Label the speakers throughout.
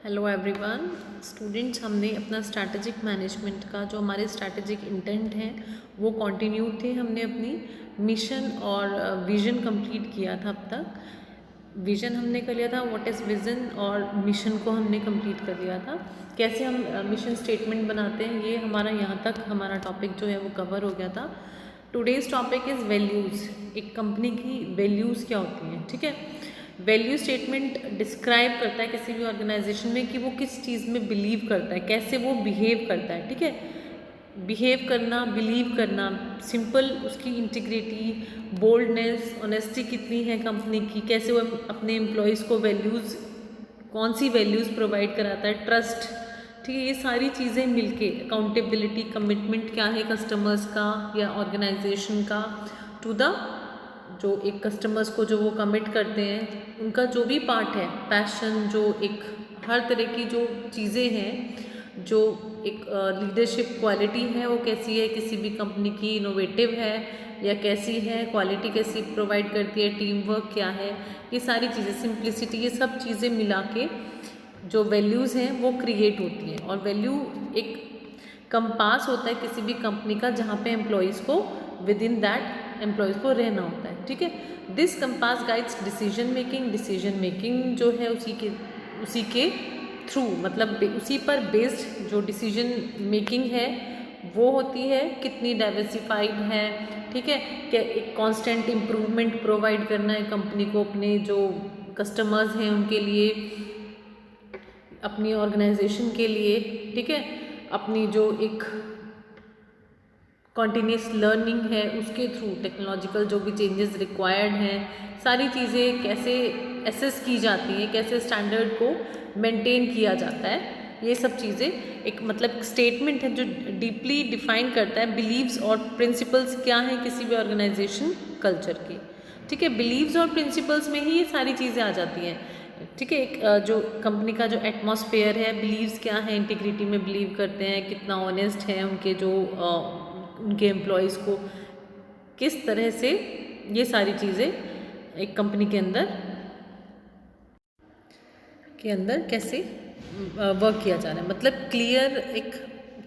Speaker 1: Hello everyone students, हमने अपना strategic management का जो हमारे स्ट्रैटेजिक इंटेंट हैं वो कंटिन्यू थे। हमने अपनी मिशन और विज़न कंप्लीट किया था। अब तक विज़न हमने कर लिया था, व्हाट इज़ विज़न, और मिशन को हमने कंप्लीट कर लिया था। कैसे हम मिशन स्टेटमेंट बनाते हैं, ये हमारा यहाँ तक हमारा टॉपिक जो है वो कवर हो गया था। Today's topic is values. एक कंपनी की वैल्यूज़ क्या होती हैं, ठीक है। वैल्यू स्टेटमेंट डिस्क्राइब करता है किसी भी ऑर्गेनाइजेशन में कि वो किस चीज़ में बिलीव करता है, कैसे वो बिहेव करता है, ठीक है। बिहेव करना, बिलीव करना, सिंपल उसकी इंटीग्रिटी, बोल्डनेस, ऑनेस्टी कितनी है कंपनी की, कैसे वो अपने एम्प्लॉयज़ को वैल्यूज़, कौन सी वैल्यूज़ प्रोवाइड कराता है, ट्रस्ट, ठीक है। ये सारी चीज़ें मिलके, अकाउंटेबिलिटी, कमिटमेंट क्या है कस्टमर्स का या ऑर्गेनाइजेशन का टू द, जो एक कस्टमर्स को जो वो कमिट करते हैं, उनका जो भी पार्ट है, पैशन, जो एक हर तरह की जो चीज़ें हैं, जो एक लीडरशिप क्वालिटी है वो कैसी है किसी भी कंपनी की, इनोवेटिव है या कैसी है, क्वालिटी कैसी प्रोवाइड करती है, टीम वर्क क्या है, ये सारी चीज़ें, सिंप्लिसिटी, ये सब चीज़ें मिला के जो वैल्यूज़ हैं वो क्रिएट होती हैं। और वैल्यू एक कंपास होता है किसी भी कंपनी का, जहाँ पे एम्प्लॉयज़ को विद इन दैट एम्प्लॉयज़ को रहना होता है, ठीक है। This compass guides decision making जो है उसी के थ्रू, मतलब उसी पर बेस्ड जो डिसीजन मेकिंग है वो होती है, कितनी डाइवर्सिफाइड है, ठीक है। क्या एक कांस्टेंट इम्प्रूवमेंट प्रोवाइड करना है कंपनी को अपने जो कस्टमर्स हैं उनके लिए, अपनी ऑर्गेनाइजेशन के लिए, ठीक है। अपनी जो एक कॉन्टीन्यूस लर्निंग है उसके थ्रू टेक्नोलॉजिकल जो भी चेंजेस रिक्वायर्ड हैं, सारी चीज़ें कैसे एसेस की जाती हैं, कैसे स्टैंडर्ड को मेंटेन किया जाता है, ये सब चीज़ें एक मतलब स्टेटमेंट है जो डीपली डिफाइन करता है बिलीव्स और प्रिंसिपल्स क्या हैं किसी भी ऑर्गेनाइजेशन कल्चर की, ठीक है। बिलीव्स और प्रिंसिपल्स में ही ये सारी चीज़ें आ जाती हैं, ठीक है। एक जो कंपनी का जो एटमॉस्फेयर है, बिलीव्स क्या है, इंटीग्रिटी में बिलीव करते हैं, कितना ऑनेस्ट है, उनके जो उनके एम्प्लॉयज़ को किस तरह से, ये सारी चीज़ें एक कंपनी के अंदर कैसे वर्क किया जा रहा है, मतलब क्लियर एक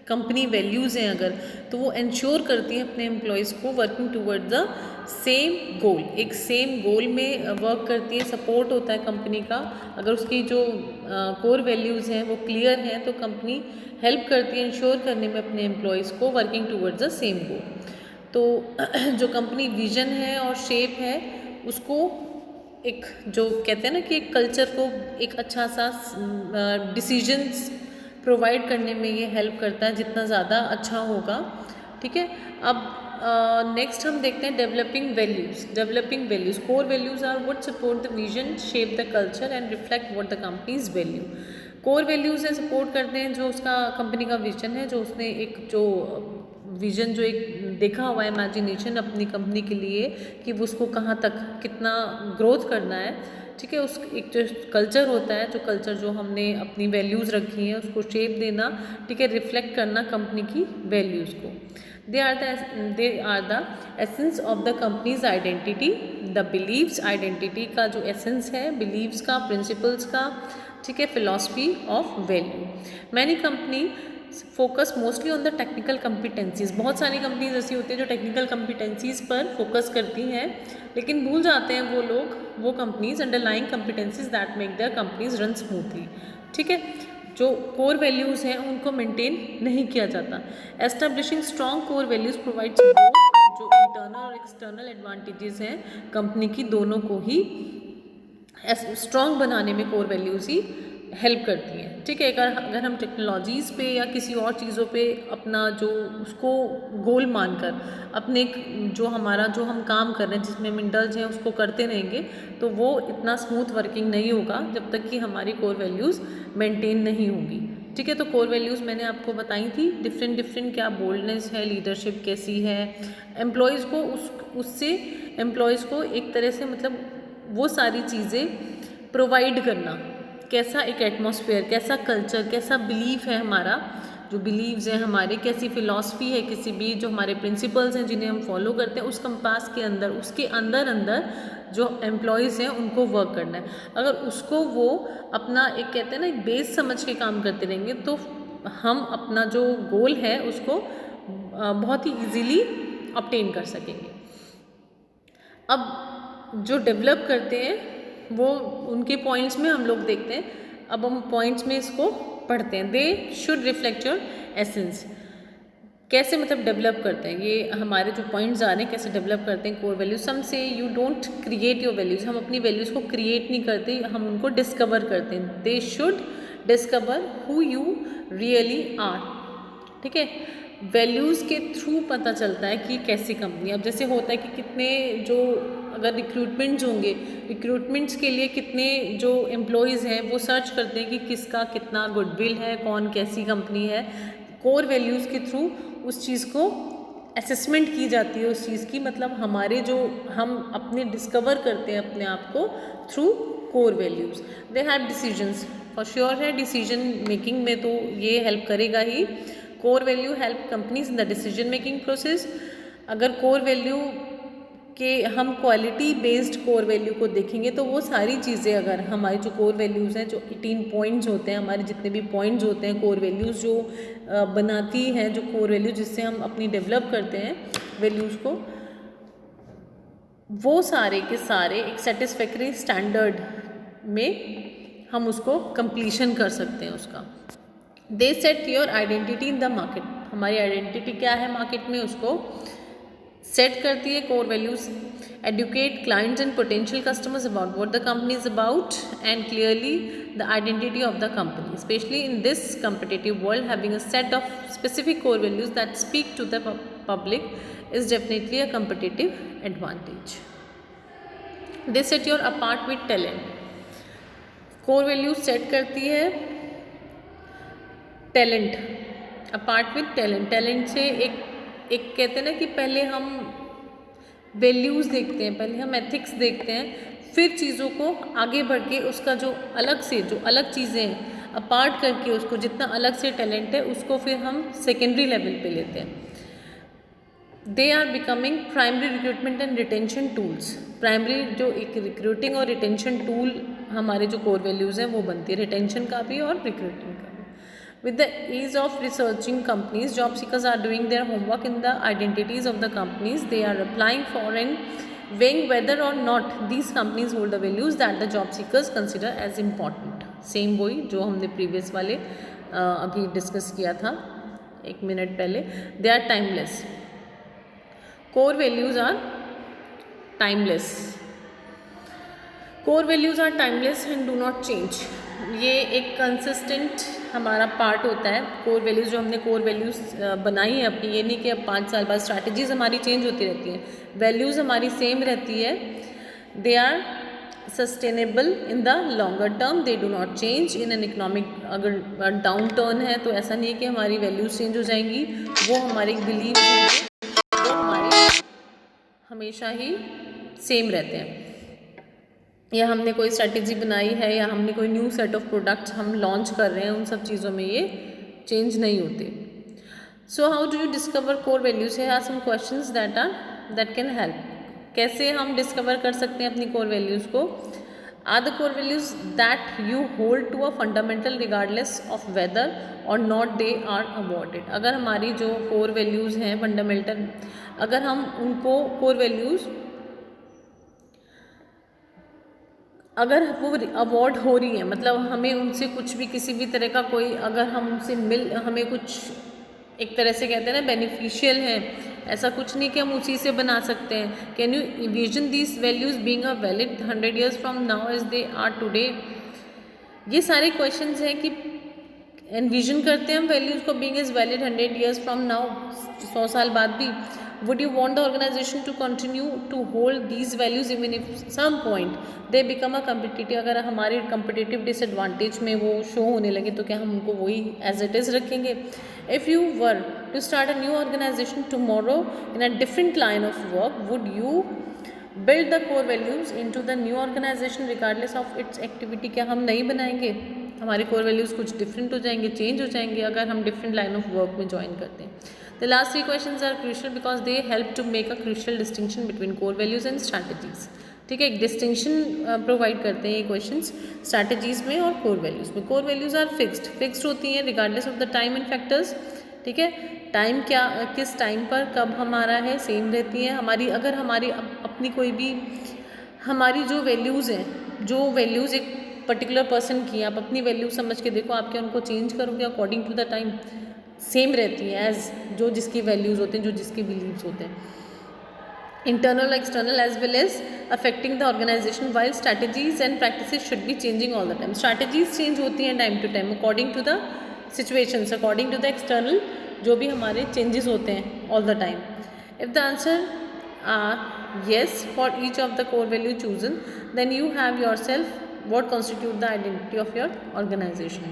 Speaker 1: कंपनी वैल्यूज़ हैं अगर, तो वो इंश्योर करती हैं अपने एम्प्लॉयज़ को वर्किंग टूवर्ड द सेम गोल, एक सेम गोल में वर्क करती है, सपोर्ट होता है कंपनी का। अगर उसकी जो कोर वैल्यूज़ हैं वो क्लियर हैं तो कंपनी हेल्प करती है इंश्योर करने में अपने एम्प्लॉयज़ को वर्किंग टूवर्ड्स द सेम गोल। तो जो कंपनी विजन है और शेप है उसको एक जो कहते हैं ना कि एक कल्चर को एक अच्छा सा डिसीजंस प्रोवाइड करने में ये हेल्प करता है, जितना ज़्यादा अच्छा होगा, ठीक है। अब नेक्स्ट हम देखते हैं developing values. Core values are what support the vision, shape the culture and reflect what the company's value. Core values हैं, सपोर्ट करते हैं जो उसका कंपनी का विजन है, जो उसने एक जो विजन जो एक देखा हुआ है, इमेजिनेशन अपनी कंपनी के लिए कि वो उसको कहाँ तक कितना ग्रोथ करना है, ठीक है। उस एक जो कल्चर होता है, जो कल्चर जो हमने अपनी वैल्यूज़ रखी हैं उसको शेप देना, ठीक है, रिफ्लेक्ट करना कंपनी की वैल्यूज़ को। They are the essence of the company's identity. The beliefs, identity का जो एसेंस है, बिलीव्स का, प्रिंसिपल्स का, ठीक है, philosophy of value. Many company focus mostly on the technical कम्पिटेंसीज। बहुत सारी कंपनीज ऐसी होती हैं जो टेक्निकल कम्पिटेंसीज पर फोकस करती हैं, लेकिन भूल जाते हैं वो लोग, वो companies, underlying कम्पिटेंसीज that make their companies run smoothly, ठीक है। जो कोर वैल्यूज़ हैं उनको मेंटेन नहीं किया जाता। Establishing strong core values provides जो इंटरनल और एक्सटर्नल एडवांटेजेस हैं कंपनी की, दोनों को ही स्ट्रॉन्ग बनाने में कोर वैल्यूज़ ही हेल्प करती हैं, ठीक है। अगर हम टेक्नोलॉजीज़ पे या किसी और चीज़ों पे अपना जो उसको गोल मानकर अपने जो हमारा जो हम काम कर रहे हैं जिसमें हम इंडल्ज हैं उसको करते रहेंगे, तो वो इतना स्मूथ वर्किंग नहीं होगा जब तक कि हमारी कोर वैल्यूज़ मेंटेन नहीं होंगी, ठीक है। तो कोर वैल्यूज़ मैंने आपको बताई थी, डिफरेंट क्या बोल्डनेस है, लीडरशिप कैसी है, एम्प्लॉयज़ को उससे एम्प्लॉयज़ को एक तरह से मतलब वो सारी चीज़ें प्रोवाइड करना, कैसा एक एटमॉस्फेयर, कैसा कल्चर, कैसा बिलीफ है हमारा जो बिलीव्स हैं हमारे, कैसी फ़िलॉसफी है किसी भी, जो हमारे प्रिंसिपल्स हैं जिन्हें हम फॉलो करते हैं, उस कंपास के अंदर, उसके अंदर अंदर जो एम्प्लॉयज़ हैं उनको वर्क करना है। अगर उसको वो अपना एक कहते हैं ना एक बेस समझ के काम करते रहेंगे तो हम अपना जो गोल है उसको बहुत ही ईजीली ऑब्टेन कर सकेंगे। अब जो डेवलप करते हैं वो उनके पॉइंट्स में हम लोग देखते हैं। अब हम पॉइंट्स में इसको पढ़ते हैं। They should reflect your essence. कैसे मतलब डेवलप करते हैं, ये हमारे जो पॉइंट्स आ रहे हैं कैसे डेवलप करते हैं core values. Some say you don't create your values, हम अपनी वैल्यूज़ को क्रिएट नहीं करते, हम उनको डिस्कवर करते हैं। They should discover who you really are. ठीक है, वैल्यूज़ के थ्रू पता चलता है कि कैसी कंपनी। अब जैसे होता है कि कितने जो अगर रिक्रूटमेंट्स होंगे, रिक्रूटमेंट्स के लिए कितने जो एम्प्लॉयज़ हैं वो सर्च करते हैं कि किसका कितना गुडविल है, कौन कैसी कंपनी है। कोर वैल्यूज़ के थ्रू उस चीज़ को असेसमेंट की जाती है उस चीज़ की, मतलब हमारे जो हम अपने डिस्कवर करते हैं अपने आप को through core values. They have decisions, for sure है डिसीजन मेकिंग में तो ये हेल्प करेगा ही। Core value help companies in the decision making process. अगर कोर वैल्यू के हम क्वालिटी बेस्ड कोर वैल्यू को देखेंगे तो वो सारी चीज़ें, अगर हमारी जो कोर वैल्यूज़ हैं, जो 18 पॉइंट्स होते हैं, हमारे जितने भी पॉइंट्स होते हैं कोर वैल्यूज़ जो बनाती हैं, जो कोर वैल्यू जिससे हम अपनी डेवलप करते हैं वैल्यूज़ को, वो सारे के सारे एक सेटिस्फैक्ट्री स्टैंडर्ड में हम उसको कंप्लीशन कर सकते हैं उसका। They set your identity in the market. हमारी आइडेंटिटी क्या है मार्केट में, उसको सेट करती है core values. Educate clients and potential customers about what the company is about and clearly the identity of the company, specially in this competitive world, having a set of specific core values that speak to the public is definitely a competitive advantage. They set your apart with talent. Core values set करती है talent, apart with talent. Talent से एक कहते हैं ना कि पहले हम वैल्यूज़ देखते हैं, पहले हम एथिक्स देखते हैं, फिर चीज़ों को आगे बढ़ के उसका जो अलग से जो अलग चीज़ें हैं अपार्ट करके उसको जितना अलग से टैलेंट है उसको फिर हम सेकेंडरी लेवल पे लेते हैं। They are becoming primary recruitment and retention tools. Primary जो एक रिक्रूटिंग और रिटेंशन टूल हमारे जो कोर वैल्यूज़ हैं वो बनती है, रिटेंशन का भी और रिक्रूटिंग का भी। With the ease of researching companies, job seekers are doing their homework in the identities of the companies they are applying for and weighing whether or not these companies hold the values that the job seekers consider as important. Same वही जो हमने previous वाले अभी discuss किया था 1 minute पहले। They are timeless. Core values are timeless. Core values are timeless and do not change. ये एक कंसिस्टेंट हमारा पार्ट होता है। कोर वैल्यूज़ जो हमने कोर वैल्यूज़ बनाई है अपनी, ये नहीं कि अब 5 साल बाद स्ट्रैटेजीज़ हमारी चेंज होती रहती हैं, वैल्यूज़ हमारी सेम रहती है। They are sustainable in the longer term, they do not change in an economic. अगर डाउन टर्न है तो ऐसा नहीं है कि हमारी वैल्यूज़ चेंज हो जाएंगी, वो हमारे बिलीव वो हमारे हमेशा ही सेम रहते हैं। या हमने कोई स्ट्रैटेजी बनाई है या हमने कोई न्यू सेट ऑफ प्रोडक्ट्स हम लॉन्च कर रहे हैं, उन सब चीज़ों में ये चेंज नहीं होते। So how do you discover core values? Here are some questions that can help. कैसे हम डिस्कवर कर सकते हैं अपनी कोर वैल्यूज़ को? Are the core values that you hold to a fundamental regardless of whether or not they are awarded. अगर हमारी जो कोर वैल्यूज़ हैं फंडामेंटल, अगर हम उनको कोर वैल्यूज़ अगर वो अवॉर्ड हो रही है, मतलब हमें उनसे कुछ भी किसी भी तरह का कोई, अगर हम उनसे हमें कुछ एक तरह से कहते हैं ना बेनिफिशियल है, ऐसा कुछ नहीं कि हम उसी से बना सकते हैं। Can you imagine this values being a valid 100 years from now as they are today? ये सारे क्वेश्चंस हैं कि एनविजन करते हैं हम वैल्यूज़ को being is valid 100 years from now, 100 साल बाद भी। Would you want the organization to continue to hold these values even if some point they become a competitive? अगर हमारे competitive disadvantage में वो शो होने लगे तो क्या हम उनको वही as it is रखेंगे? If you were to start a new organization tomorrow in a different line of work, would you build the core values into the new organization regardless of its activity? क्या हम नहीं बनाएंगे? हमारे core values कुछ different हो जाएंगे, change हो जाएंगे अगर हम डिफरेंट लाइन ऑफ वर्क में ज्वाइन करते हैं. The last 3 questions are crucial because they help to make a crucial distinction between core values and strategies. ठीक है, एक डिस्टिंक्शन प्रोवाइड करते हैं ये क्वेश्चंस स्ट्रैटेजीज में और कोर वैल्यूज़ में. कोर वैल्यूज़ आर फिक्स्ड होती हैं regardless of the time and factors. ठीक है, टाइम क्या, किस टाइम पर कब हमारा है, सेम रहती है हमारी. अगर हमारी अपनी कोई भी हमारी जो वैल्यूज़ हैं, जो वैल्यूज़ एक पर्टिकुलर पर्सन की, आप अपनी वैल्यू समझ के देखो, आप क्या उनको चेंज करोगे according to the time? Same रहती है एज जो जिसकी वैल्यूज़ होते हैं, जो जिसके बिलीव्स होते हैं. Internal external as well as affecting the organisation, while strategies and practices should be changing all the time. Strategies change होती हैं time to time according to the situations, according to the external जो भी हमारे changes होते हैं all the time. If the answer yes for each of the core value chosen, then you have yourself what constitute the identity of your organization.